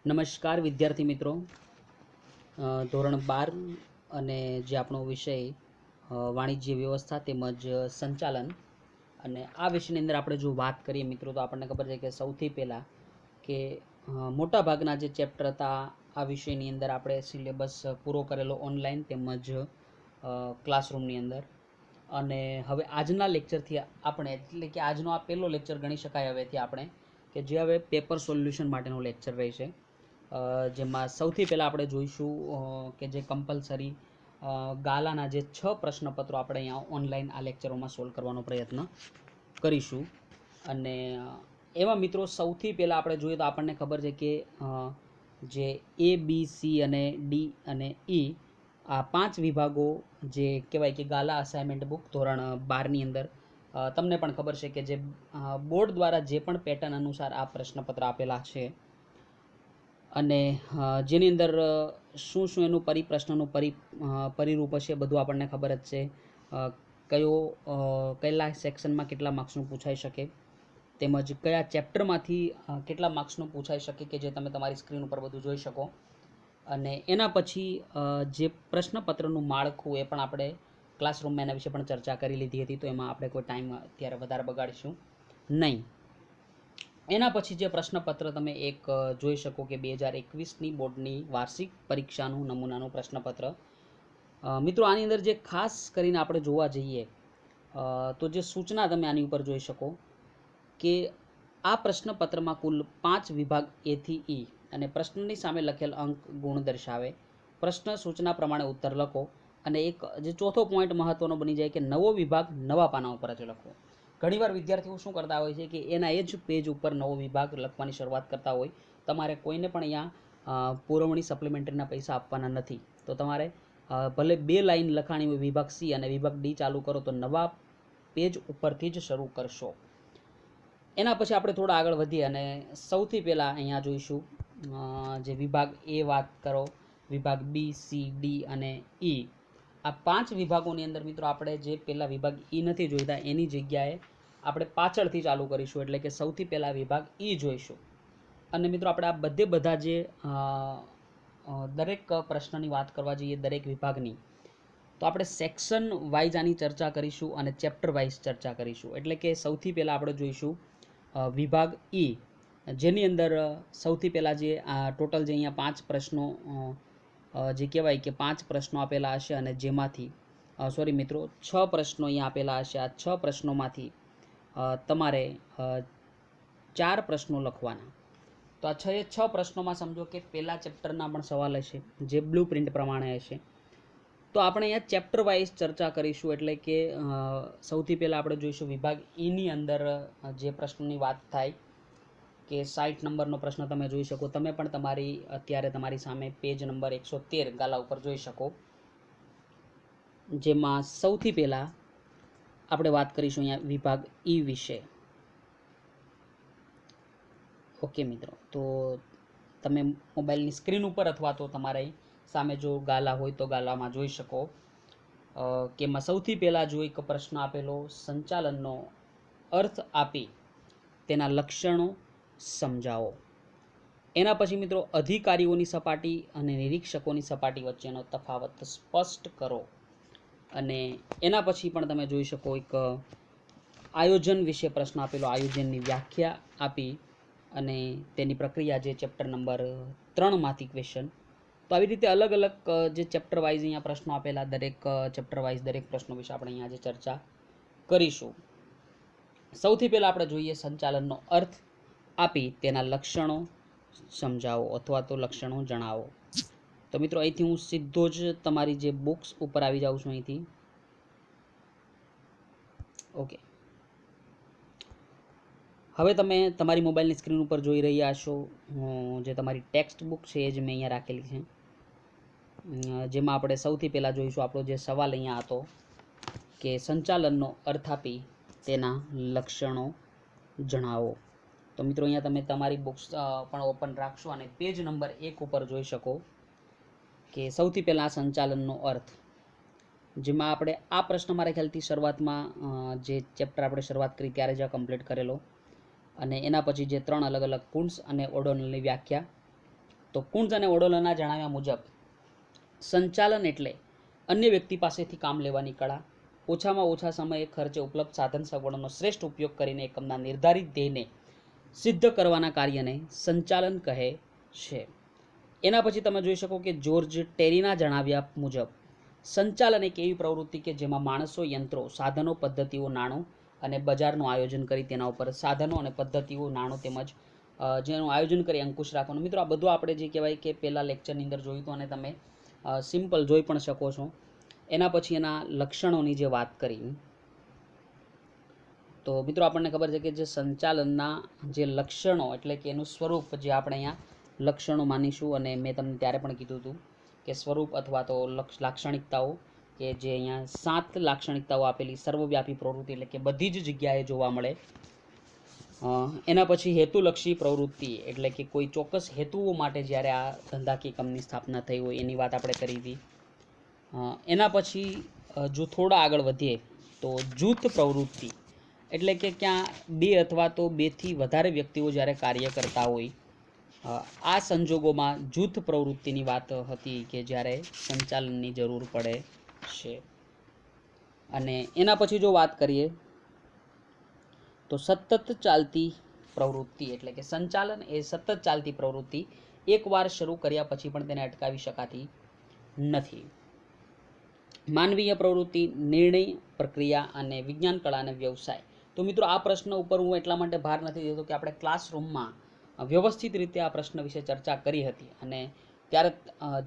નમસ્કાર વિદ્યાર્થી મિત્રો, ધોરણ 12 અને જે આપણો વિષય વાણિજ્ય વ્યવસ્થા તેમજ સંચાલન, અને આ વિષયની અંદર આપણે જો વાત કરીએ મિત્રો, તો આપણને ખબર છે કે સૌથી પહેલાં કે મોટાભાગના જે ચેપ્ટર હતા આ વિષયની અંદર આપણે સિલેબસ પૂરો કરેલો ઓનલાઈન તેમજ ક્લાસરૂમની અંદર. અને હવે આજના લેક્ચરથી આપણે, એટલે કે આજનો આ પહેલો લેક્ચર ગણી શકાય હવેથી આપણે, કે જે હવે પેપર સોલ્યુશન માટેનો લેક્ચર રહેશે, જેમાં સૌથી પહેલાં આપણે જોઈશું કે જે કમ્પલસરી ગાલાના જે 6 પ્રશ્નપત્રો આપણે અહીંયા ઓનલાઈન આ લેક્ચરોમાં સોલ્વ કરવાનો પ્રયત્ન કરીશું. અને એમાં મિત્રો સૌથી પહેલાં આપણે જોઈએ તો આપણને ખબર છે કે જે A, B, C અને D અને E આ 5 વિભાગો જે કહેવાય કે ગાલા અસાઇનમેન્ટ બુક ધોરણ 12ની અંદર તમને પણ ખબર છે કે જે બોર્ડ દ્વારા જે પણ પેટર્ન અનુસાર આ પ્રશ્નપત્ર આપેલા છે, અને જેની અંદર શું શું એનું પરિપ્રશ્નનું પરિરૂપ હશે બધું આપણને ખબર જ છે. કયા સેક્શનમાં કેટલા માર્ક્સનું પૂછાઈ શકે, તેમજ કયા ચેપ્ટરમાંથી કેટલા માર્ક્સનું પૂછાઈ શકે, કે જે તમે તમારી સ્ક્રીન ઉપર બધું જોઈ શકો. અને એના પછી જે પ્રશ્નપત્રનું માળખું એ પણ આપણે ક્લાસરૂમમાં એના વિશે પણ ચર્ચા કરી લીધી હતી, તો એમાં આપણે કોઈ ટાઈમ અત્યારે વધારે બગાડીશું નહીં. એના પછી જે પ્રશ્નપત્ર તમે એક જોઈ શકો કે 2021ની બોર્ડની વાર્ષિક પરીક્ષાનું નમૂનાનું પ્રશ્નપત્ર. મિત્રો આની અંદર જે ખાસ કરીને આપણે જોવા જઈએ તો જે સૂચના તમે આની ઉપર જોઈ શકો કે આ પ્રશ્નપત્રમાં કુલ 5 વિભાગ A થી E અને પ્રશ્નની સામે લખેલ અંક ગુણ દર્શાવે. પ્રશ્ન સૂચના પ્રમાણે ઉત્તર લખો. અને એક જે ચોથો પોઈન્ટ મહત્વનો બની જાય કે નવો વિભાગ નવા પાના ઉપર જ લખો. ઘણીવાર વિદ્યાર્થીઓ શું કરતા હોય છે કે એના એ જ પેજ ઉપર નવો વિભાગ લખવાની શરૂઆત કરતા હોય. તમારે કોઈને પણ અહીંયા પુરવણી સપ્લિમેન્ટરીના પૈસા આપવાના નથી, તો તમારે ભલે 2 લાઈન લખાણી હોય વિભાગ C અને વિભાગ D ચાલુ કરો તો નવા પેજ ઉપરથી જ શરૂ કરશો. એના પછી આપણે થોડા આગળ વધીએ અને સૌથી પહેલાં અહીંયા જોઈશું જે વિભાગ A વાત કરો, વિભાગ B, C, D અને E. આ 5 વિભાગોની અંદર મિત્રો આપણે જે પહેલાં વિભાગ E નથી જોઈતા એની જગ્યાએ આપણે પાછળથી ચાલુ કરીશું, એટલે કે સૌથી પહેલાં વિભાગ E જોઈશું. અને મિત્રો આપણે આ બધા જે દરેક પ્રશ્નની વાત કરવા જઈએ દરેક વિભાગની, તો આપણે સેક્શન વાઇઝ આની ચર્ચા કરીશું અને ચેપ્ટર વાઇઝ ચર્ચા કરીશું. એટલે કે સૌથી પહેલાં આપણે જોઈશું વિભાગ E, જેની અંદર સૌથી પહેલાં જે ટોટલ જે અહીંયા 5 પ્રશ્નો જે કહેવાય કે 5 પ્રશ્નો આપેલા હશે, અને જેમાંથી સોરી મિત્રો 6 પ્રશ્નો અહીંયા આપેલા હશે. આ 6 પ્રશ્નોમાંથી તમારે 4 પ્રશ્નો લખવાના. તો આ 6 પ્રશ્નોમાં સમજો કે પહેલા ચેપ્ટરના પણ સવાલ હશે જે બ્લુ પ્રિન્ટ પ્રમાણે હશે. તો આપણે અહીંયા ચેપ્ટર વાઇઝ ચર્ચા કરીશું. એટલે કે સૌથી પહેલાં આપણે જોઈશું વિભાગ Eની અંદર જે પ્રશ્નોની વાત થાય કે 60 નંબરનો પ્રશ્ન તમે જોઈ શકો. તમે પણ અત્યારે તમારી સામે પેજ નંબર 113 ગાલા ઉપર જોઈ શકો, જેમાં સૌથી પહેલાં આપણે વાત કરીશું અહીંયા વિભાગ E વિશે. ઓકે મિત્રો, તો તમે મોબાઈલની સ્ક્રીન ઉપર અથવા તો તમારી સામે જો ગાલા હોય તો ગાલામાં જોઈ શકો કે એમાં સૌથી પહેલાં જો એક પ્રશ્ન આપેલો, સંચાલનનો અર્થ આપી તેના લક્ષણો સમજાવો. એના પછી મિત્રો અધિકારીઓની સપાટી અને નિરીક્ષકોની સપાટી વચ્ચેનો તફાવત સ્પષ્ટ કરો. અને એના પછી પણ તમે જોઈ શકો એક આયોજન વિશે પ્રશ્ન આપેલો, આયોજનની વ્યાખ્યા આપી અને તેની પ્રક્રિયા, જે ચેપ્ટર નંબર 3માંથી ક્વેશ્ચન. તો આવી રીતે અલગ અલગ જે ચેપ્ટર વાઇઝ અહીંયા પ્રશ્નો આપેલા, દરેક ચેપ્ટર વાઇઝ દરેક પ્રશ્નો વિશે આપણે અહીંયા આજે ચર્ચા કરીશું. સૌથી પહેલાં આપણે જોઈએ સંચાલનનો અર્થ આપી તેના લક્ષણો સમજાવો અથવા તો લક્ષણો જણાવો. તો મિત્રો અહીંથી હું સીધો જ તમારી જે બુક્સ ઉપર આવી જાઉં છું અહીંથી. ઓકે, હવે તમે તમારી મોબાઈલની સ્ક્રીન ઉપર જોઈ રહ્યા છો જે તમારી ટેક્સ્ટ બુક છે એ જ મેં અહીંયા રાખેલી છે, જેમાં આપણે સૌથી પહેલાં જોઈશું આપણો જે સવાલ અહીંયા હતો કે સંચાલનનો અર્થ આપી તેના લક્ષણો જણાવો. તો મિત્રો અહીંયા તમે તમારી બુક્સ પણ ઓપન રાખશો અને પેજ નંબર 1 ઉપર જોઈ શકો કે સૌથી પહેલાં સંચાલનનો અર્થ, જેમાં આપણે આ પ્રશ્ન મારા ખ્યાલથી શરૂઆતમાં જે ચેપ્ટર આપણે શરૂઆત કરી ત્યારે જ કમ્પ્લીટ કરેલો. અને એના પછી જે 3 અલગ અલગ પુંસ અને ઓર્ડોનલની વ્યાખ્યા, તો કુંજ અને ઓડોલના જણાવ્યા મુજબ સંચાલન એટલે અન્ય વ્યક્તિ પાસેથી કામ લેવાની કળા, ઓછામાં ઓછા સમયે ખર્ચે ઉપલબ્ધ સાધન સગવડોનો શ્રેષ્ઠ ઉપયોગ કરીને એકમના નિર્ધારિત ધ્યેયને સિદ્ધ કરવાના કાર્યને સંચાલન કહે છે. એના પછી તમે જોઈ શકો કે જ્યોર્જ ટેરીના જણાવ્યા મુજબ સંચાલન એક એવી પ્રવૃત્તિ કે જેમાં માણસો, યંત્રો, સાધનો, પદ્ધતિઓ, નાણું અને બજારનું આયોજન કરી તેના ઉપર સાધનો અને પદ્ધતિઓ, નાણું તેમજ જેનું આયોજન કરી અંકુશ રાખવાનું. મિત્રો, આ બધું આપણે જે કહેવાય કે પહેલા લેક્ચરની અંદર જોયું હતું અને તમે સિમ્પલ જોઈ પણ શકો છો. એના પછી એના લક્ષણોની જે વાત કરી, તો મિત્રો આપણને ખબર છે કે જે સંચાલનના જે લક્ષણો એટલે કે એનું સ્વરૂપ જે આપણે અહીંયા લક્ષણો માનીશું, અને મેં તમને ત્યારે પણ કીધું હતું કે સ્વરૂપ અથવા તો લાક્ષણિકતાઓ, કે જે અહીંયા 7 લાક્ષણિકતાઓ આપેલી સર્વવ્યાપી પ્રવૃત્તિ એટલે કે બધી જ જગ્યાએ જોવા મળે. એના પછી હેતુલક્ષી પ્રવૃત્તિ એટલે કે કોઈ ચોક્કસ હેતુઓ માટે જ્યારે આ ધંધાકીય એકમની સ્થાપના થઈ હોય એની વાત આપણે કરી હતી. એના પછી જો થોડા આગળ વધીએ તો જૂથ પ્રવૃત્તિ એટલે કે ક્યાં 2 અથવા તો 2 થી વધારે વ્યક્તિઓ જ્યારે કાર્ય કરતા હોય, આ સંજોગોમાં જૂથ પ્રવૃત્તિની વાત હતી કે જ્યારે સંચાલનની જરૂર પડે છે. અને એના પછી જો વાત કરીએ તો સતત ચાલતી પ્રવૃત્તિ એટલે કે સંચાલન એ સતત ચાલતી પ્રવૃત્તિ, એકવાર શરૂ કર્યા પછી પણ તેને અટકાવી શકાતી નથી. માનવીય પ્રવૃત્તિ, નિર્ણય પ્રક્રિયા અને વિજ્ઞાન, કળા અને વ્યવસાય. તો મિત્રો, આ પ્રશ્ન ઉપર હું એટલા માટે ભાર નથી દેતો કે આપણે ક્લાસરૂમમાં વ્યવસ્થિત રીતે આ પ્રશ્ન વિશે ચર્ચા કરી હતી, અને ત્યારે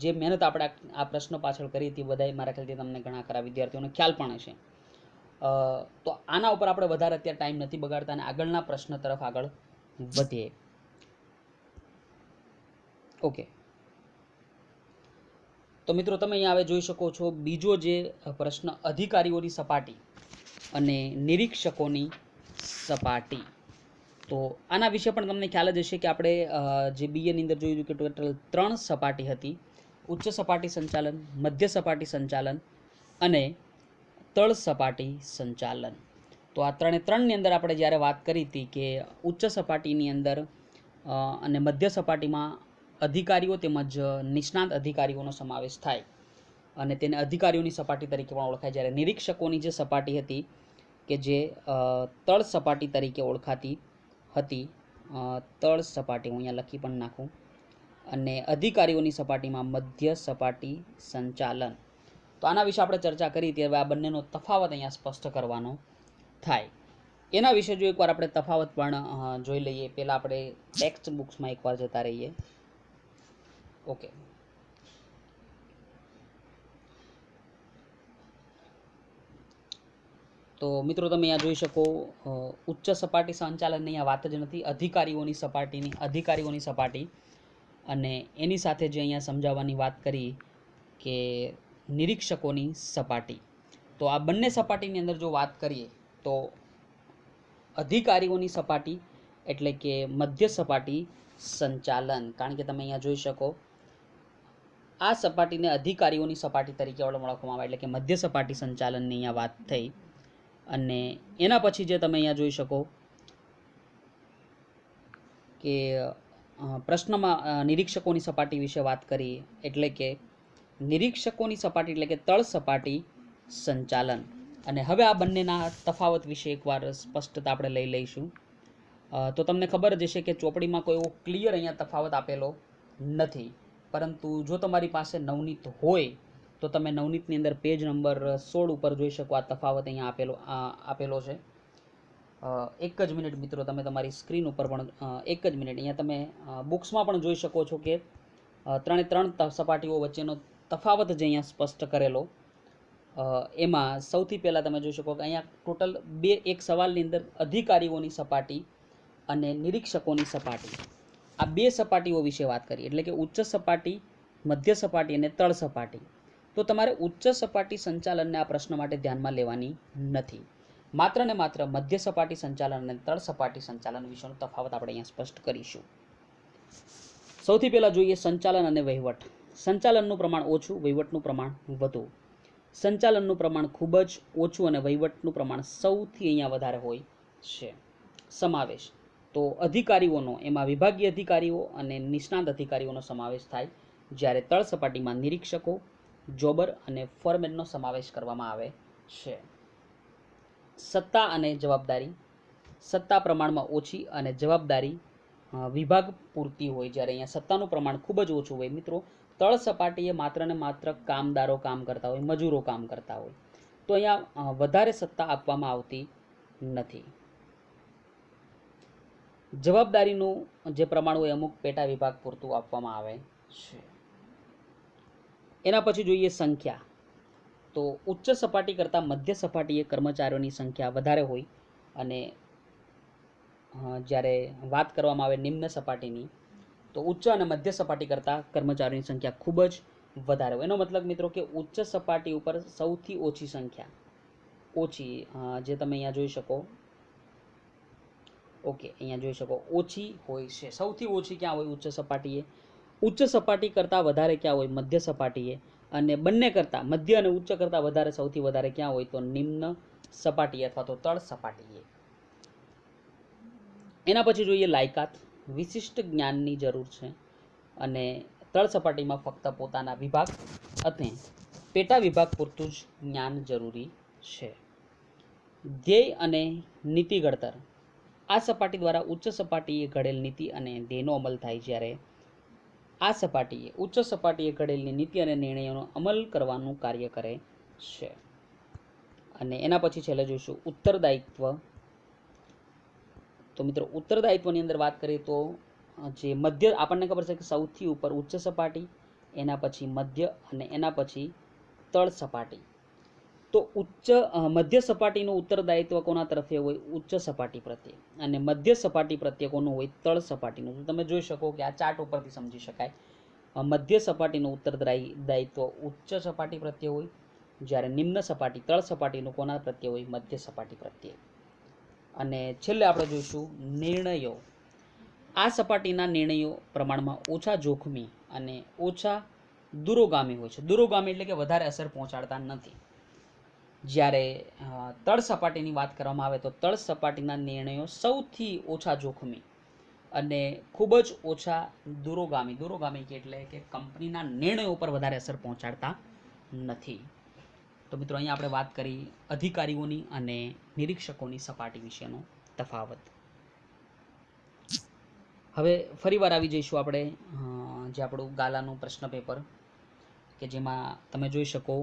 જે મહેનત આપણે આ પ્રશ્ન પાછળ કરી હતી બધાય મારા ખ્યાલથી તમને ઘણા ખરા વિદ્યાર્થીઓને ખ્યાલ પણ હશે. તો આના ઉપર આપણે વધારે અત્યારે ટાઈમ નથી બગાડતા અને આગળના પ્રશ્ન તરફ આગળ વધીએ. ઓકે, તો મિત્રો તમે અહીંયા હવે જોઈ શકો છો બીજો જે પ્રશ્ન, અધિકારીઓની સપાટી અને નિરીક્ષકોની સપાટી. તો આના વિશે પણ તમને ખ્યાલ જ હશે કે આપણે જે બીએની અંદર જોયું કે ટોટલ 3 સપાટી હતી: ઉચ્ચ સપાટી સંચાલન, મધ્ય સપાટી સંચાલન અને તળ સપાટી સંચાલન. તો આ 3ની અંદર આપણે જ્યારે વાત કરી હતી કે ઉચ્ચ સપાટીની અંદર અને મધ્ય સપાટીમાં અધિકારીઓ તેમજ નિષ્ણાત અધિકારીઓનો સમાવેશ થાય અને તેને અધિકારીઓની સપાટી તરીકે પણ ઓળખાય. જ્યારે નિરીક્ષકોની જે સપાટી હતી કે જે તળ સપાટી તરીકે ઓળખાતી હતી, તળ સપાટી હું અહીંયા લખી પણ નાખું, અને અધિકારીઓની સપાટીમાં મધ્ય સપાટી સંચાલન. તો આના વિશે આપણે ચર્ચા કરી હતી. હવે આ બંનેનો તફાવત અહીંયા સ્પષ્ટ કરવાનો થાય. એના વિશે જો એકવાર આપણે તફાવત પણ જોઈ લઈએ. પહેલાં આપણે ટેક્સ્ટ બુક્સમાં એકવાર જતા રહીએ. ઓકે, તો મિત્રો તમે અહીંયા જોઈ શકો ઉચ્ચ સપાટી સંચાલનની અહીંયા વાત જ નથી. અધિકારીઓની સપાટી અને એની સાથે જે અહીંયા સમજાવવાની વાત કરી કે નિરીક્ષકોની સપાટી. તો આ બંને સપાટીની અંદર જો વાત કરીએ તો અધિકારીઓની સપાટી એટલે કે મધ્ય સપાટી સંચાલન, કારણ કે તમે અહીંયા જોઈ શકો આ સપાટીને અધિકારીઓની સપાટી તરીકે ઓળખવામાં આવે એટલે કે મધ્ય સપાટી સંચાલનની અહીંયા વાત થઈ. અને એના પછી જે તમે અહીંયા જોઈ શકો કે પ્રશ્નમાં નિરીક્ષકોની સપાટી વિશે વાત કરી એટલે કે નિરીક્ષકોની સપાટી એટલે કે તળ સપાટી સંચાલન. અને હવે આ બંનેના તફાવત વિશે એકવાર સ્પષ્ટતા આપણે લઈ લઈશું. તો તમને ખબર જ હશે કે ચોપડીમાં કોઈ એવો ક્લિયર અહીંયા તફાવત આપેલો નથી, પરંતુ જો તમારી પાસે નવનીત હોય તો તમે નવનીતની અંદર પેજ નંબર 16 ઉપર જોઈ શકો આ તફાવત અહીંયા આપેલો છે. એક જ મિનિટ મિત્રો, તમે તમારી સ્ક્રીન ઉપર પણ એક જ મિનિટ અહીંયા તમે બુક્સમાં પણ જોઈ શકો છો કે 3 સપાટીઓ વચ્ચેનો તફાવત જે અહીંયા સ્પષ્ટ કરેલો. એમાં સૌથી પહેલાં તમે જોઈ શકો કે અહીંયા ટોટલ એક સવાલની અંદર અધિકારીઓની સપાટી અને નિરીક્ષકોની સપાટી, આ 2 સપાટીઓ વિશે વાત કરી એટલે કે ઉચ્ચ સપાટી, મધ્ય સપાટી અને તળ સપાટી. તો તમારે ઉચ્ચ સપાટી સંચાલનને આ પ્રશ્ન માટે ધ્યાનમાં લેવાની નથી. માત્ર ને માત્ર મધ્ય સપાટી સંચાલન અને તળ સપાટી સંચાલન વિશેનો તફાવત આપણે અહીંયા સ્પષ્ટ કરીશું. સૌથી પહેલાં જોઈએ સંચાલન અને વહીવટ. સંચાલનનું પ્રમાણ ઓછું, વહીવટનું પ્રમાણ વધુ. સંચાલનનું પ્રમાણ ખૂબ જ ઓછું અને વહીવટનું પ્રમાણ સૌથી અહીંયા વધારે હોય છે. સમાવેશ તો અધિકારીઓનો એમાં વિભાગીય અધિકારીઓ અને નિષ્ણાત અધિકારીઓનો સમાવેશ થાય, જ્યારે તળ સપાટીમાં નિરીક્ષકો, જોબર અને ફોરમેનનો સમાવેશ કરવામાં આવે છે. સત્તા અને જવાબદારી. સત્તા પ્રમાણમાં ઓછી અને જવાબદારી વિભાગ પૂરતી હોય, જ્યારે અહીંયા સત્તાનું પ્રમાણ ખૂબ જ ઓછું હોય. મિત્રો, તળ સપાટીએ માત્ર ને માત્ર કામદારો કામ કરતા હોય, મજૂરો કામ કરતા હોય, તો અહીંયા વધારે સત્તા આપવામાં આવતી નથી. જવાબદારીનું જે પ્રમાણ હોય અમુક પેટા વિભાગ પૂરતું આપવામાં આવે છે. એના પછી જોઈએ સંખ્યા. તો ઉચ્ચ સપાટી કરતાં મધ્ય સપાટીએ કર્મચારીઓની સંખ્યા વધારે હોય, અને જ્યારે વાત કરવામાં આવે નિમ્ન સપાટીની, તો ઉચ્ચ અને મધ્ય સપાટી કરતાં કર્મચારીઓની સંખ્યા ખૂબ જ વધારે હોય. એનો મતલબ મિત્રો કે ઉચ્ચ સપાટી ઉપર સૌથી ઓછી સંખ્યા, ઓછી જે તમે અહીંયા જોઈ શકો, ઓકે, અહીંયા જોઈ શકો ઓછી હોય છે. સૌથી ઓછી ક્યાં હોય? ઉચ્ચ સપાટીએ. ઉચ્ચ સપાટી કરતાં વધારે ક્યાં હોય? મધ્ય સપાટીએ. અને બંને કરતાં, મધ્ય અને ઉચ્ચ કરતાં વધારે, સૌથી વધારે ક્યાં હોય? તો નિમ્ન સપાટી અથવા તો તળ સપાટીએ. એના પછી જોઈએ લાયકાત. વિશિષ્ટ જ્ઞાનની જરૂર છે, અને તળ સપાટીમાં ફક્ત પોતાના વિભાગ અને પેટા વિભાગ પૂરતું જ જ્ઞાન જરૂરી છે. ધ્યેય અને નીતિ ઘડતર. આ સપાટી દ્વારા ઉચ્ચ સપાટીએ ઘડેલ નીતિ અને ધ્યેયનો અમલ થાય, જ્યારે આ સપાટીએ ઉચ્ચ સપાટીએ ઘડેલી નીતિ અને નિર્ણયોનો અમલ કરવાનું કાર્ય કરે છે. અને એના પછી છેલ્લે જોઈશું ઉત્તરદાયિત્વ. તો મિત્રો, ઉત્તરદાયિત્વની અંદર વાત કરીએ તો જે મધ્ય, આપણને ખબર છે કે સૌથી ઉપર ઉચ્ચ સપાટી, એના પછી મધ્ય અને એના પછી તળ સપાટી. તો મધ્ય સપાટીનું ઉત્તરદાયિત્વ કોના તરફે હોય? ઉચ્ચ સપાટી પ્રત્યે. અને મધ્ય સપાટી પ્રત્યે કોનું હોય? તળ સપાટીનું. તો તમે જોઈ શકો કે આ ચાર્ટ ઉપરથી સમજી શકાય. મધ્ય સપાટીનું ઉત્તરદાયિત્વ ઉચ્ચ સપાટી પ્રત્યે હોય, જ્યારે નિમ્ન સપાટી તળ સપાટીનું કોના પ્રત્યે હોય? મધ્ય સપાટી પ્રત્યે. અને છેલ્લે આપણે જોઈશું નિર્ણયો. આ સપાટીના નિર્ણયો પ્રમાણમાં ઓછા જોખમી અને ઓછા દૂરોગામી હોય છે. દૂરોગામી એટલે કે વધારે અસર પહોંચાડતા નથી. જ્યારે તળ સપાટીની વાત કરવામાં આવે તો તળ સપાટીના નિર્ણયો સૌથી ઓછા જોખમી અને ખૂબ જ ઓછા દૂરોગામી. દૂરોગામી એટલે કે કંપનીના નિર્ણયો પર વધારે અસર પહોંચાડતા નથી. તો મિત્રો, અહીંયા આપણે વાત કરી અધિકારીઓની અને નિરીક્ષકોની સપાટી વિશેનો તફાવત. હવે ફરીવાર આવી જઈશું આપણે જે આપણું ગાલાનું પ્રશ્ન પેપર, કે જેમાં તમે જોઈ શકો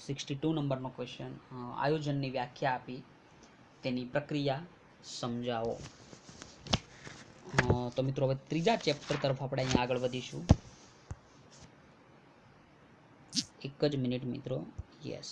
62 નંબરનો ક્વેશ્ચન, આયોજનની વ્યાખ્યા આપી, તેની પ્રક્રિયા સમજાવો. તો મિત્રો, હવે ત્રીજા ચેપ્ટર તરફ આપણે અહીંયા આગળ વધીશું. એક જ મિનિટ મિત્રો. યસ,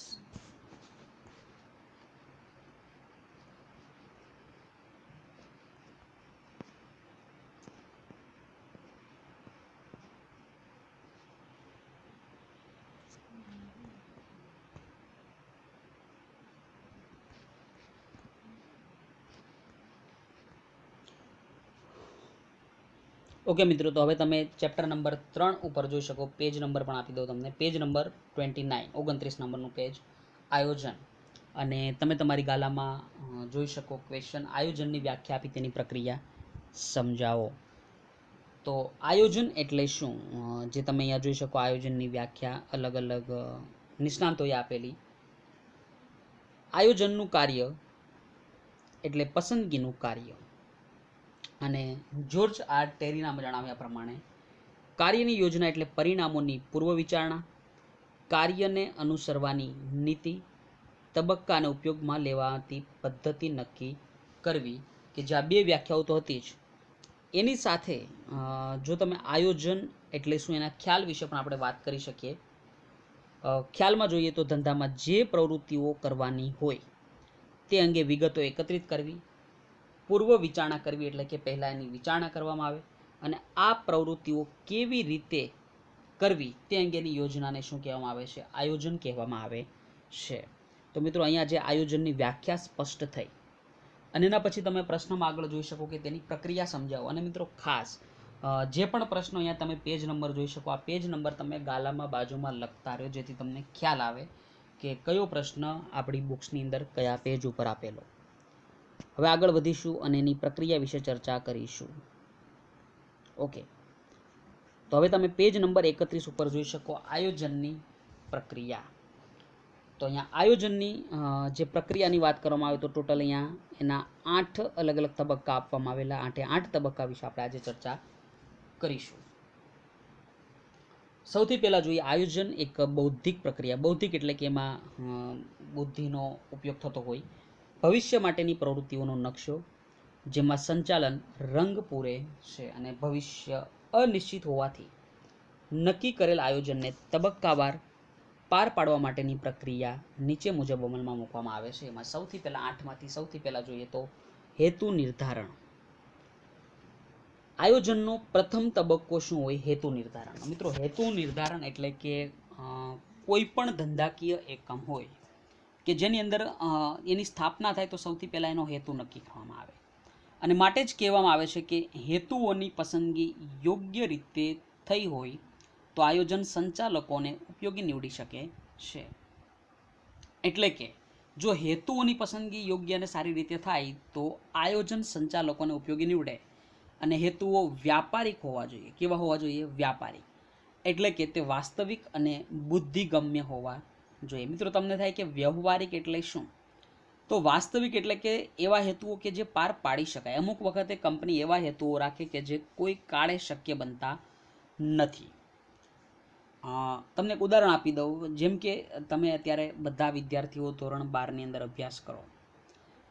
ઓકે મિત્રો, તો હવે તમે ચેપ્ટર નંબર 3 ઉપર જોઈ શકો. પેજ નંબર પણ આપી દઉં તમને. પેજ નંબર 29 નંબરનું પેજ, આયોજન. અને તમે તમારી ગાલામાં જોઈ શકો ક્વેશ્ચન, આયોજનની વ્યાખ્યા આપી, તેની પ્રક્રિયા સમજાવો. તો આયોજન એટલે શું? જે તમે અહીંયા જોઈ શકો, આયોજનની વ્યાખ્યા અલગ અલગ નિષ્ણાંતોએ આપેલી. આયોજનનું કાર્ય એટલે પસંદગીનું કાર્ય. અને જ્યોર્જ આર ટેરીના જણાવ્યા પ્રમાણે કાર્યની યોજના એટલે પરિણામોની પૂર્વ વિચારણા, કાર્યને અનુસરવાની નીતિ, તબક્કા અને ઉપયોગમાં લેવાતી પદ્ધતિ નક્કી કરવી. કે જે આ બે વ્યાખ્યાઓ તો હતી જ, એની સાથે જો તમે આયોજન એટલે શું એના ખ્યાલ વિશે પણ આપણે વાત કરી શકીએ. ખ્યાલમાં જોઈએ તો ધંધામાં જે પ્રવૃત્તિઓ કરવાની હોય તે અંગે વિગતો એકત્રિત કરવી, પૂર્વ વિચારણા કરવી એટલે કે પહેલાં એની વિચારણા કરવામાં આવે, અને આ પ્રવૃત્તિઓ કેવી રીતે કરવી તે અંગેની યોજનાને શું કહેવામાં આવે છે? આયોજન કહેવામાં આવે છે. તો મિત્રો, અહીંયા જે આયોજનની વ્યાખ્યા સ્પષ્ટ થઈ, અને એના પછી તમે પ્રશ્નમાં આગળ જોઈ શકો કે તેની પ્રક્રિયા સમજાવો. અને મિત્રો, ખાસ જે પણ પ્રશ્નો અહીંયા તમે પેજ નંબર જોઈ શકો, આ પેજ નંબર તમે ગાલામાં બાજુમાં લખતા રહ્યો, જેથી તમને ખ્યાલ આવે કે કયો પ્રશ્ન આપણી બુક્સની અંદર કયા પેજ ઉપર આપેલો. હવે આગળ વધીશું અને એની પ્રક્રિયા વિશે ચર્ચા કરીશું. ઓકે, તો હવે તમે પેજ નંબર 31 ઉપર જોઈ શકો આયોજનની પ્રક્રિયા. તો અહીંયા આયોજનની જે પ્રક્રિયાની વાત કરવામાં આવે તો ટોટલ અહીંયા એના 8 અલગ અલગ તબક્કા આપવામાં આવેલા. 8 તબક્કા વિશે આપણે આજે ચર્ચા કરીશું. સૌથી પહેલાં જોઈએ આયોજન એક બૌદ્ધિક પ્રક્રિયા. બૌદ્ધિક એટલે કે એમાં બુદ્ધિનો ઉપયોગ થતો હોય. ભવિષ્ય માટેની પ્રવૃત્તિઓનો નકશો જેમાં સંચાલન રંગ પૂરે છે અને ભવિષ્ય અનિશ્ચિત હોવાથી નક્કી કરેલ આયોજનને તબક્કાવાર પાર પાડવા માટેની પ્રક્રિયા નીચે મુજબ અમલમાં મૂકવામાં આવે છે. એમાં સૌથી પહેલાં 8માંથી સૌથી પહેલાં જોઈએ તો હેતુ નિર્ધારણ. આયોજનનો પ્રથમ તબક્કો શું હોય? હેતુ નિર્ધારણ. મિત્રો, હેતુ નિર્ધારણ એટલે કે કોઈ પણ ધંધાકીય એકમ હોય કે જેની અંદર એની સ્થાપના થાય તો સૌથી પહેલાં એનો હેતુ નક્કી કરવામાં આવે અને માટે જ કહેવામાં આવે છે કે હેતુઓની પસંદગી યોગ્ય રીતે થઈ હોય તો આયોજન સંચાલકોને ઉપયોગી નીવડી શકે છે. એટલે કે જો હેતુઓની પસંદગી યોગ્ય અને સારી રીતે થાય તો આયોજન સંચાલકોને ઉપયોગી નીવડે. અને હેતુઓ વ્યાપારિક હોવા જોઈએ. કેવા હોવા જોઈએ? વ્યાપારિક. એટલે કે તે વાસ્તવિક અને બુદ્ધિગમ્ય હોવા જોઈએ. મિત્રો, તમને થાય કે વ્યવહારિક એટલે શું? તો વાસ્તવિક એટલે કે એવા હેતુઓ કે જે પાર પાડી શકાય. અમુક વખતે કંપની એવા હેતુઓ રાખે કે જે કોઈ કાળે શક્ય બનતા નથી. તમને એક ઉદાહરણ આપી દઉં. જેમ કે તમે અત્યારે બધા વિદ્યાર્થીઓ ધોરણ 12ની અંદર અભ્યાસ કરો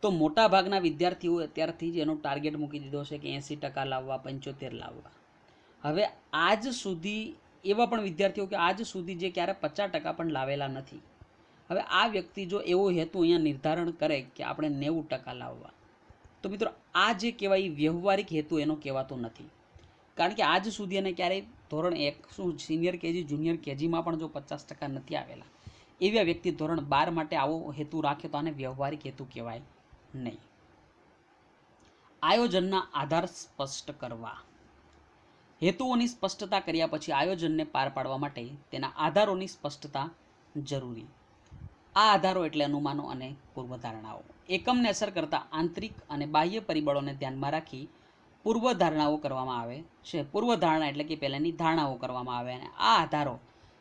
તો મોટા ભાગના વિદ્યાર્થીઓ અત્યારથી જ એનો ટાર્ગેટ મૂકી દીધો છે કે 80% લાવવા, 75 લાવવા. હવે આજ સુધી એવા પણ વિદ્યાર્થીઓ કે આજ સુધી જે ક્યારે 50% પણ લાવેલા નથી. હવે આ વ્યક્તિ જો એવો હેતુ અહીંયા નિર્ધારણ કરે કે આપણે 90% લાવવા, તો મિત્રો આ જે કહેવાય વ્યવહારિક હેતુ એનો કહેવાતો નથી. કારણ કે આજ સુધી એને ક્યારેય ધોરણ 1 શું સિનિયર કેજી, જુનિયર કેજીમાં પણ જો 50% નથી આવેલા, એવા વ્યક્તિ ધોરણ 12 માટે આવો હેતુ રાખે તો આને વ્યવહારિક હેતુ કહેવાય નહીં. આયોજનના આધાર સ્પષ્ટ કરવા. હેતુઓની સ્પષ્ટતા કર્યા પછી આયોજનને પાર પાડવા માટે તેના આધારોની સ્પષ્ટતા જરૂરી. આ આધારો એટલે અનુમાનો અને પૂર્વધારણાઓ. એકમને અસર કરતા આંતરિક અને બાહ્ય પરિબળોને ધ્યાનમાં રાખી પૂર્વધારણાઓ કરવામાં આવે છે. પૂર્વધારણા એટલે કે પહેલાંની ધારણાઓ કરવામાં આવે અને આ આધારો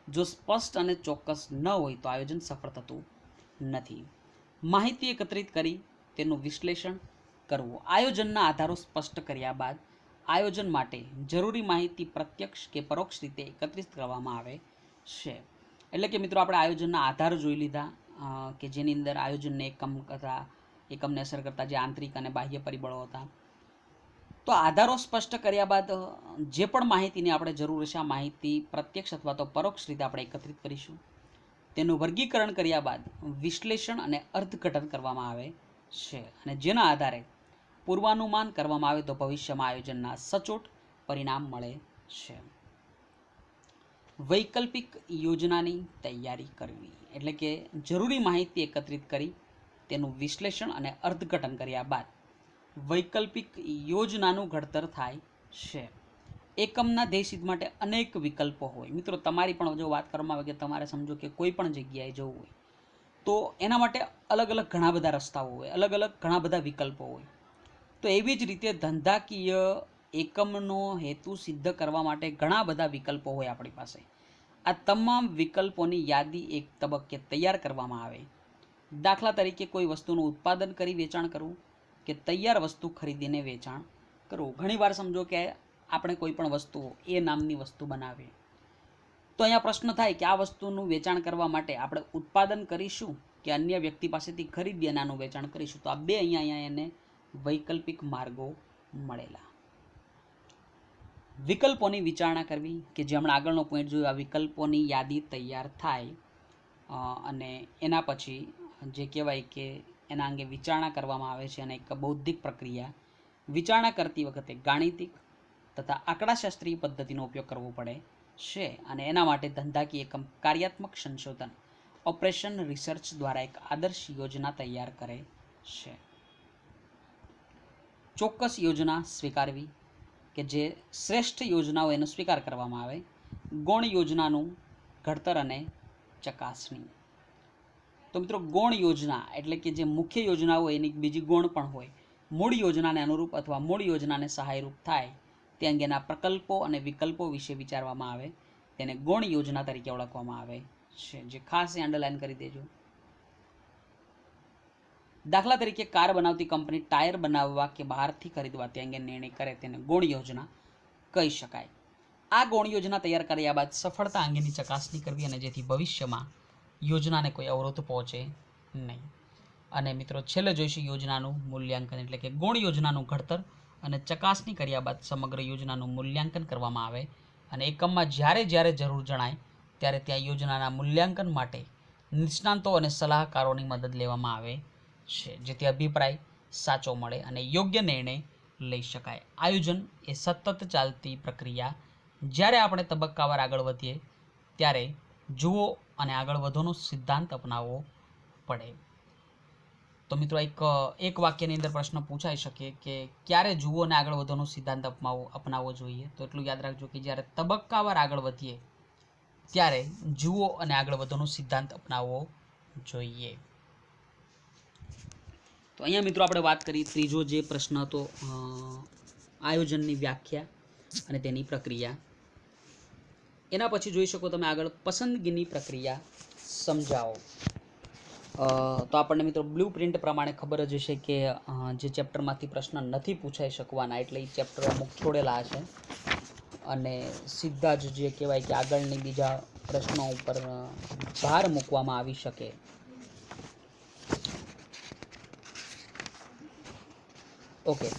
જો સ્પષ્ટ અને ચોક્કસ ન હોય તો આયોજન સફળ થતું નથી. માહિતી એકત્રિત કરી તેનું વિશ્લેષણ કરવું. આયોજનના આધારો સ્પષ્ટ કર્યા બાદ આયોજન માટે જરૂરી માહિતી પ્રત્યક્ષ કે પરોક્ષ રીતે એકત્રિત કરવામાં આવે છે. એટલે કે મિત્રો, આપણે આયોજનના આધાર જોઈ લીધા કે જેની અંદર આયોજનને એકમને અસર કરતા જે આંતરિક અને બાહ્ય પરિબળો હતા. તો આધારો સ્પષ્ટ કર્યા બાદ જે પણ માહિતીની આપણે જરૂર છે આ માહિતી પ્રત્યક્ષ અથવા તો પરોક્ષ રીતે આપણે એકત્રિત કરીશું. તેનું વર્ગીકરણ કર્યા બાદ વિશ્લેષણ અને અર્થઘટન કરવામાં આવે છે અને જેના આધારે પૂર્વાનુમાન કરવામાં આવે તો ભવિષ્યમાં આયોજનના સચોટ પરિણામ મળે છે. વૈકલ્પિક યોજનાની તૈયારી કરવી એટલે કે જરૂરી માહિતી એકત્રિત કરી તેનું વિશ્લેષણ અને અર્થઘટન કર્યા બાદ વૈકલ્પિક યોજનાનું ઘડતર થાય છે. એકમના ધ્યેય સિદ્ધ માટે અનેક વિકલ્પો હોય. મિત્રો, તમારી પણ જો વાત કરવામાં આવે કે તમારે સમજો કે કોઈ પણ જગ્યાએ જવું હોય તો એના માટે અલગ અલગ ઘણા બધા રસ્તાઓ હોય, અલગ અલગ ઘણા બધા વિકલ્પો હોય. તો એવી જ રીતે ધંધાકીય એકમનો હેતુ સિદ્ધ કરવા માટે ઘણા બધા વિકલ્પો હોય આપણી પાસે. આ તમામ વિકલ્પોની યાદી એક તબક્કે તૈયાર કરવામાં આવે. દાખલા તરીકે કોઈ વસ્તુનું ઉત્પાદન કરી વેચાણ કરવું કે તૈયાર વસ્તુ ખરીદીને વેચાણ કરવું. ઘણીવાર સમજો કે આપણે કોઈ પણ વસ્તુ એ નામની વસ્તુ બનાવીએ તો અહીંયા પ્રશ્ન થાય કે આ વસ્તુનું વેચાણ કરવા માટે આપણે ઉત્પાદન કરીશું કે અન્ય વ્યક્તિ પાસેથી ખરીદી અને આનું વેચાણ કરીશું. તો આ બે અહીંયા એને વૈકલ્પિક માર્ગો મળેલા. વિકલ્પોની વિચારણા કરવી કે જે હમણાં આગળનો પોઈન્ટ જોયો, આ વિકલ્પોની યાદી તૈયાર થાય અને એના પછી જે કહેવાય કે એના અંગે વિચારણા કરવામાં આવે છે અને એક બૌદ્ધિક પ્રક્રિયા. વિચારણા કરતી વખતે ગાણિતિક તથા આંકડાશાસ્ત્રીય પદ્ધતિનો ઉપયોગ કરવો પડે છે અને એના માટે ધંધાકીય એકમ કાર્યાત્મક સંશોધન ઓપરેશન રિસર્ચ દ્વારા એક આદર્શ યોજના તૈયાર કરે છે. ચોક્કસ યોજના સ્વીકારવી કે જે શ્રેષ્ઠ યોજનાઓ એનો સ્વીકાર કરવામાં આવે. ગૌણ યોજનાનું ઘડતર અને ચકાસણી. તો મિત્રો ગૌણ યોજના એટલે કે જે મુખ્ય યોજના હોય એની બીજી ગૌણ પણ હોય. મૂળ યોજનાને અનુરૂપ અથવા મૂળ યોજનાને સહાયરૂપ થાય તે અંગેના પ્રકલ્પો અને વિકલ્પો વિશે વિચારવામાં આવે તેને ગૌણ યોજના તરીકે ઓળખવામાં આવે છે, જે ખાસ અંડરલાઈન કરી દેજો. દાખલા તરીકે કાર બનાવતી કંપની ટાયર બનાવવા કે બહારથી ખરીદવા તે અંગે નિર્ણય કરે તેને ગૌણ યોજના કહી શકાય. આ ગૌણ યોજના તૈયાર કર્યા બાદ સફળતા અંગેની ચકાસણી કરવી અને જેથી ભવિષ્યમાં યોજનાને કોઈ અવરોધ પહોંચે નહીં. અને મિત્રો છેલ્લે જોઈશું યોજનાનું મૂલ્યાંકન એટલે કે ગૌણ યોજનાનું ઘડતર અને ચકાસણી કર્યા બાદ સમગ્ર યોજનાનું મૂલ્યાંકન કરવામાં આવે અને એકમમાં જ્યારે જરૂર જણાય ત્યારે ત્યાં યોજનાના મૂલ્યાંકન માટે નિષ્ણાંતો અને સલાહકારોની મદદ લેવામાં આવે છે, જેથી અભિપ્રાય સાચો મળે અને યોગ્ય નિર્ણય લઈ શકાય. આયોજન એ સતત ચાલતી પ્રક્રિયા. જ્યારે આપણે તબક્કાવાર આગળ વધીએ ત્યારે જુઓ અને આગળ વધોનો સિદ્ધાંત અપનાવવો પડે. તો મિત્રો એક વાક્યની અંદર પ્રશ્ન પૂછાઈ શકે કે ક્યારે જુઓ અને આગળ વધોનો સિદ્ધાંત અપનાવવો જોઈએ. તો એટલું યાદ રાખજો કે જ્યારે તબક્કાવાર આગળ વધીએ ત્યારે જુઓ અને આગળ વધોનો સિદ્ધાંત અપનાવવો જોઈએ. તો અહીંયા મિત્રો આપણે વાત કરી ત્રીજો જે પ્રશ્ન હતો આયોજનની વ્યાખ્યા અને તેની પ્રક્રિયા. એના પછી જોઈ શકો તમે આગળ પસંદગીની પ્રક્રિયા સમજાવો. તો આપણને મિત્રો બ્લુ પ્રિન્ટ પ્રમાણે ખબર જ હશે કે જે ચેપ્ટરમાંથી પ્રશ્ન નથી પૂછાઈ શકવાના એટલે એ ચેપ્ટર અમુક છોડેલા છે અને સીધા જ જે કહેવાય કે આગળની બીજા પ્રશ્નો ઉપર ભાર મૂકવામાં આવી શકે. ઓકે,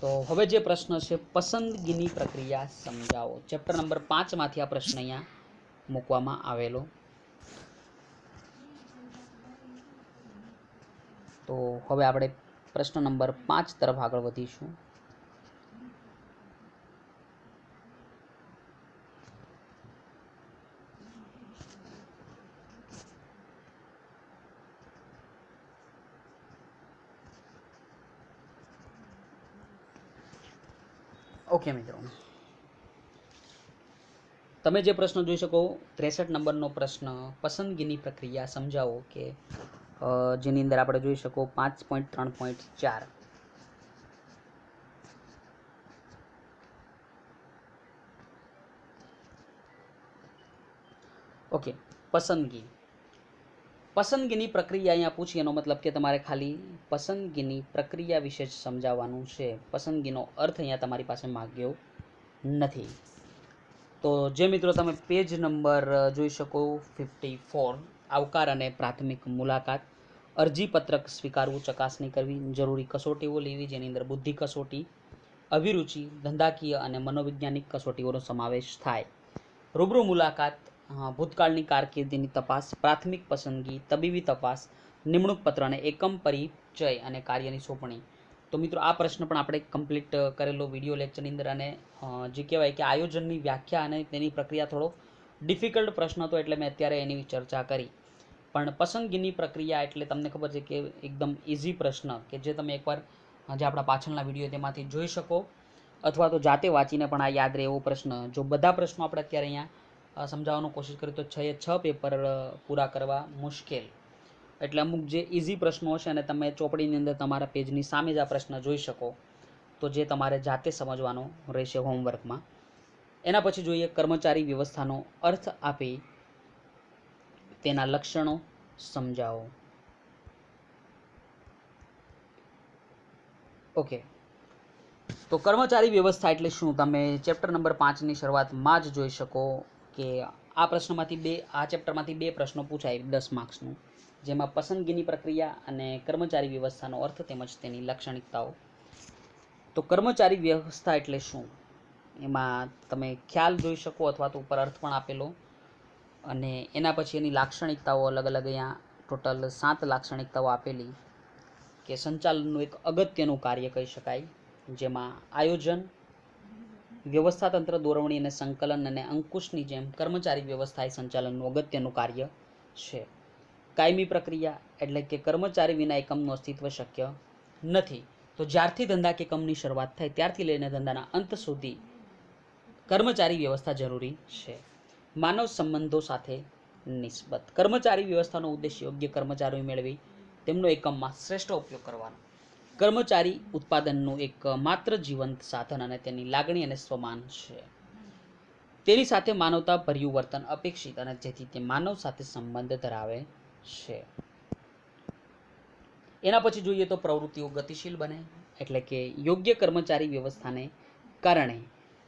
તો હવે જે પ્રશ્ન છે પસંદગીની પ્રક્રિયા સમજાવો. ચેપ્ટર નંબર 5માંથી આ પ્રશ્ન અહીંયા મૂકવામાં આવેલો. તો હવે આપણે પ્રશ્ન નંબર 5 તરફ આગળ વધીશું. ઓકે મિત્રો, તમે જે પ્રશ્ન જોઈ શકો 63 નંબરનો પ્રશ્ન પસંદગીની પ્રક્રિયા સમજાવો કે જેની અંદર આપણે જોઈ શકો 5.3.4. ઓકે, પસંદગીની પ્રક્રિયા અહીંયા પૂછી એનો મતલબ કે તમારે ખાલી પસંદગીની પ્રક્રિયા વિશે જ સમજાવવાનું છે. પસંદગીનો અર્થ અહીંયા તમારી પાસે માગ્યો નથી. તો જે મિત્રો તમે પેજ નંબર જોઈ શકો 54, આવકાર અને પ્રાથમિક મુલાકાત, અરજીપત્રક સ્વીકારવું, ચકાસણી કરવી, જરૂરી કસોટીઓ લેવી જેની અંદર બુદ્ધિ કસોટી, અભિરુચિ, ધંધાકીય અને મનોવૈજ્ઞાનિક કસોટીઓનો સમાવેશ થાય. રૂબરૂ મુલાકાત, ભૂતકાળની કારકિર્દીની તપાસ, પ્રાથમિક પસંદગી, તબીબી તપાસ, નિમણૂક પત્ર અને એકમ પરિચય અને કાર્યની સોંપણી. તો મિત્રો આ પ્રશ્ન પણ આપણે કમ્પ્લીટ કરેલો વિડીયો લેક્ચરની અંદર અને જે કહેવાય કે આયોજનની વ્યાખ્યા અને તેની પ્રક્રિયા થોડો ડિફિકલ્ટ પ્રશ્ન હતો એટલે મેં અત્યારે એની ચર્ચા કરી. પણ પસંદગીની પ્રક્રિયા એટલે તમને ખબર છે કે એકદમ ઇઝી પ્રશ્ન કે જે તમે એકવાર જે આપણા પાછળના વિડીયો તેમાંથી જોઈ શકો અથવા તો જાતે વાંચીને પણ આ યાદ રહે એવો પ્રશ્ન. જો બધા પ્રશ્નો આપણે અત્યારે અહીંયા સમજાવવાનો કોશિશ કરીએ તો 6 પેપર પૂરા કરવા મુશ્કેલ. એટલે અમુક જે ઇઝી પ્રશ્નો હશે અને તમે ચોપડીની અંદર તમારા પેજની સામે જ આ પ્રશ્ન જોઈ શકો તો જે તમારે જાતે સમજવાનો રહેશે હોમવર્કમાં. એના પછી જોઈએ કર્મચારી વ્યવસ્થાનો અર્થ આપી તેના લક્ષણો સમજાવો. ઓકે, તો કર્મચારી વ્યવસ્થા એટલે શું તમે ચેપ્ટર નંબર 5ની શરૂઆતમાં જ જોઈ શકો કે આ પ્રશ્નમાંથી આ ચેપ્ટરમાંથી 2 પ્રશ્નો પૂછાય 10 માર્ક્સનું, જેમાં પસંદગીની પ્રક્રિયા અને કર્મચારી વ્યવસ્થાનો અર્થ તેમજ તેની લાક્ષણિકતાઓ. તો કર્મચારી વ્યવસ્થા એટલે શું એમાં તમે ખ્યાલ જોઈ શકો અથવા તો ઉપર અર્થ પણ આપેલો અને એના પછી એની લાક્ષણિકતાઓ અલગ અલગ અહીંયા ટોટલ 7 લાક્ષણિકતાઓ આપેલી કે સંચાલનનું એક અગત્યનું કાર્ય કહી શકાય, જેમાં આયોજન, વ્યવસ્થાતંત્ર, દોરવણી અને સંકલન અને અંકુશની જેમ કર્મચારી વ્યવસ્થા એ સંચાલનનું અગત્યનું કાર્ય છે. કાયમી પ્રક્રિયા એટલે કે કર્મચારી વિના એકમનું અસ્તિત્વ શક્ય નથી. તો જ્યારથી ધંધા કે એકમની શરૂઆત થાય ત્યારથી લઈને ધંધાના અંત સુધી કર્મચારી વ્યવસ્થા જરૂરી છે. માનવ સંબંધો સાથે નિસ્બત. કર્મચારી વ્યવસ્થાનો ઉદ્દેશ યોગ્ય કર્મચારીઓ મેળવી તેમનો એકમમાં શ્રેષ્ઠ ઉપયોગ કરવાનો. કર્મચારી ઉત્પાદનનું એક માત્ર જીવંત સાધન અને તેની લાગણી અને સ્વમાન છે. તેની સાથે માનવતા ભર્યું વર્તન અપેક્ષિત અને જેથી તે માનવ સાથે સંબંધ ધરાવે છે. એના પછી જોઈએ તો પ્રવૃત્તિઓ ગતિશીલ બને, એટલે કે યોગ્ય કર્મચારી વ્યવસ્થાને કારણે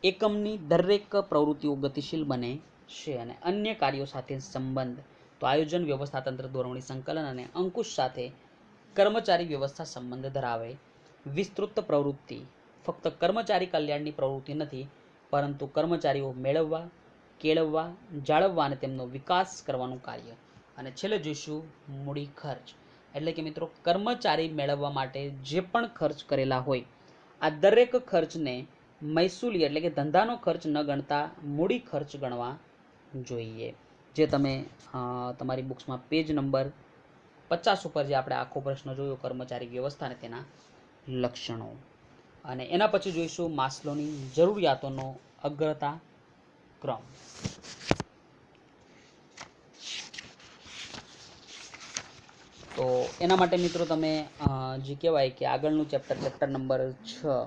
એકમની દરેક પ્રવૃત્તિઓ ગતિશીલ બને છે અને અન્ય કાર્યો સાથે સંબંધ, તો આયોજન, વ્યવસ્થા તંત્ર, દોરવણી, સંકલન અને અંકુશ સાથે કર્મચારી વ્યવસ્થા સંબંધ ધરાવે. વિસ્તૃત પ્રવૃત્તિ ફક્ત કર્મચારી કલ્યાણની પ્રવૃત્તિ નથી, પરંતુ કર્મચારીઓ મેળવવા, કેળવવા, જાળવવા અને તેમનો વિકાસ કરવાનું કાર્ય. અને છેલ્લે જોઈશું મૂડી ખર્ચ, એટલે કે મિત્રો કર્મચારી મેળવવા માટે જે પણ ખર્ચ કરેલા હોય આ દરેક ખર્ચને મહેસૂલી એટલે કે ધંધાનો ખર્ચ ન ગણતા મૂડી ખર્ચ ગણવા જોઈએ. જે તમે તમારી બુક્સમાં પેજ નંબર 50 ઉપર જે આપણે આખો પ્રશ્ન જોયો કર્મચારી વ્યવસ્થા અને તેના લક્ષણો. અને એના પછી જોઈશું માસ્લોની જરૂરિયાતોનો અગ્રતા ક્રમ. તો એના માટે મિત્રો તમે જે કહેવાય કે આગળનું ચેપ્ટર નંબર 6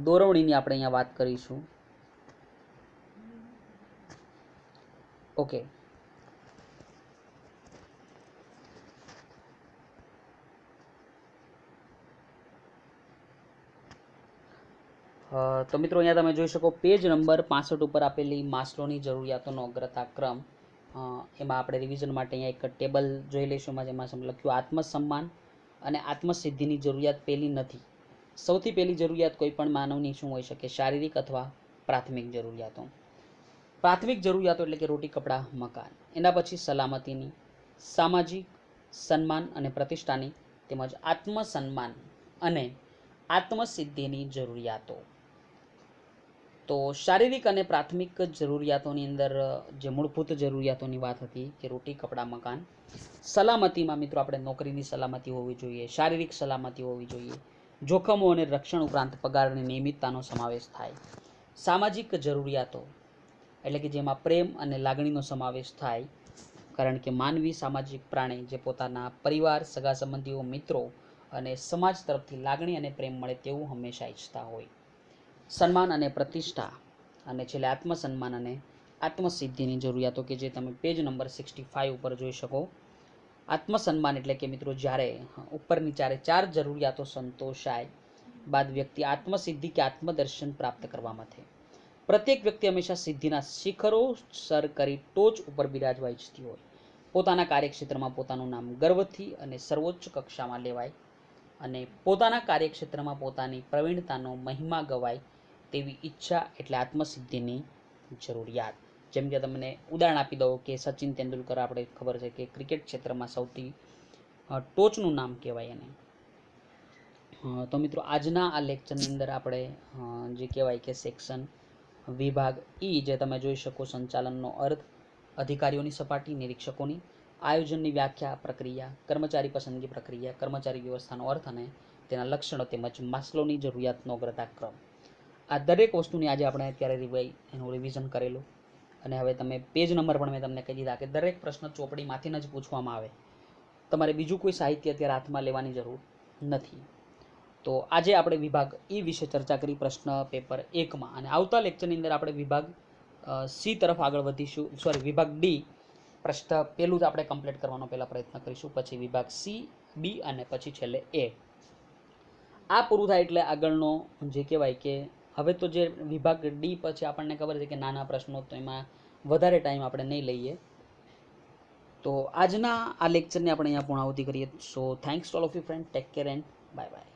દોરવણીની આપણે અહીંયા વાત કરીશું. ઓકે, તો મિત્રો અહીંયા તમે જોઈ શકો પેજ નંબર 65 ઉપર આપેલી માસ્લોની જરૂરિયાતોનો અગ્રતા ક્રમ. એમાં આપણે રિવિઝન માટે અહીંયા એક ટેબલ જોઈ લઈશું, જેમાં લખ્યું આત્મસન્માન અને આત્મસિદ્ધિની જરૂરિયાત પહેલી નથી. સૌથી પહેલી જરૂરિયાત કોઈ પણ માનવની શું હોઈ શકે? શારીરિક અથવા પ્રાથમિક જરૂરિયાતો. પ્રાથમિક જરૂરિયાતો એટલે કે રોટી, કપડાં, મકાન. એના પછી સલામતીની, સામાજિક સન્માન અને પ્રતિષ્ઠાની, તેમજ આત્મસન્માન અને આત્મસિદ્ધિની જરૂરિયાતો. તો શારીરિક અને પ્રાથમિક જરૂરિયાતોની અંદર જે મૂળભૂત જરૂરિયાતોની વાત હતી કે રોટી, કપડાં, મકાન. સલામતીમાં મિત્રો આપણે નોકરીની સલામતી હોવી જોઈએ, શારીરિક સલામતી હોવી જોઈએ, જોખમો અને રક્ષણ ઉપરાંત પગારની નિયમિતતાનો સમાવેશ થાય. સામાજિક જરૂરિયાતો એટલે કે જેમાં પ્રેમ અને લાગણીનો સમાવેશ થાય, કારણ કે માનવી સામાજિક પ્રાણી જે પોતાના પરિવાર, સગા સંબંધીઓ, મિત્રો અને સમાજ તરફથી લાગણી અને પ્રેમ મળે તેવું હંમેશા ઈચ્છતા હોય. સન્માન અને પ્રતિષ્ઠા, અને છેલ્લે આત્મસન્માન અને આત્મસિદ્ધિની જરૂરિયાતો કે જે તમે પેજ નંબર 65 ઉપર જોઈ શકો. આત્મસન્માન એટલે કે મિત્રો જ્યારે ઉપરની ચાર જરૂરિયાતો સંતોષાય બાદ વ્યક્તિ આત્મસિદ્ધિ કે આત્મદર્શન પ્રાપ્ત કરવામાં થાય. પ્રત્યેક વ્યક્તિ હંમેશા સિદ્ધિના શિખરો સર કરી ટોચ ઉપર બિરાજવા ઈચ્છતી હોય. પોતાના કાર્યક્ષેત્રમાં પોતાનું નામ ગર્વથી અને સર્વોચ્ચ કક્ષામાં લેવાય અને પોતાના કાર્યક્ષેત્રમાં પોતાની પ્રવીણતાનો મહિમા ગવાય તેવી ઈચ્છા એટલે આત્મસિદ્ધિની જરૂરિયાત. જેમ કે તમને ઉદાહરણ આપી દઉં કે સચિન તેંડુલકર, આપણે ખબર છે કે ક્રિકેટ ક્ષેત્રમાં સૌથી ટોચનું નામ કહેવાય એને. તો મિત્રો આજના આ લેક્ચરની અંદર આપણે જે કહેવાય કે સેક્શન વિભાગ ઈ જે તમે જોઈ શકો, સંચાલનનો અર્થ, અધિકારીઓની સપાટી, નિરીક્ષકોની, આયોજનની વ્યાખ્યા, પ્રક્રિયા, કર્મચારી પસંદગી પ્રક્રિયા, કર્મચારી વ્યવસ્થાનો અર્થ અને તેના લક્ષણો, તેમજ માસ્લોની જરૂરિયાતનો અગ્રતા ક્રમ. આ દરેક વસ્તુની આજે આપણે અત્યારે એનું રિવિઝન કરેલું. અને હવે તમે પેજ નંબર પણ મેં તમને કહી દીધા કે દરેક પ્રશ્ન ચોપડીમાંથી જ પૂછવામાં આવે, તમારે બીજું કોઈ સાહિત્ય અત્યારે હાથમાં લેવાની જરૂર નથી. તો આજે આપણે વિભાગ ઈ વિશે ચર્ચા કરી પ્રશ્ન પેપર 1માં, અને આવતા લેક્ચરની અંદર આપણે વિભાગ સી તરફ આગળ વધીશું. વિભાગ ડી પ્રશ્ન પહેલું જ આપણે કમ્પ્લીટ કરવાનો પહેલા પ્રયત્ન કરીશું, પછી વિભાગ સી, બી અને પછી છેલ્લે એ. આ પૂરું થાય એટલે આગળનો જે કહેવાય કે હવે તો જે વિભાગ ડી પછી આપણને ખબર છે કે નાના પ્રશ્નો, તો એમાં વધારે ટાઈમ આપણે નહીં લઈએ. તો આજના આ લેક્ચરને આપણે અહીંયા પૂર્ણાહુતિ કરીએ. સો thanks to all of you friend, take care and bye bye.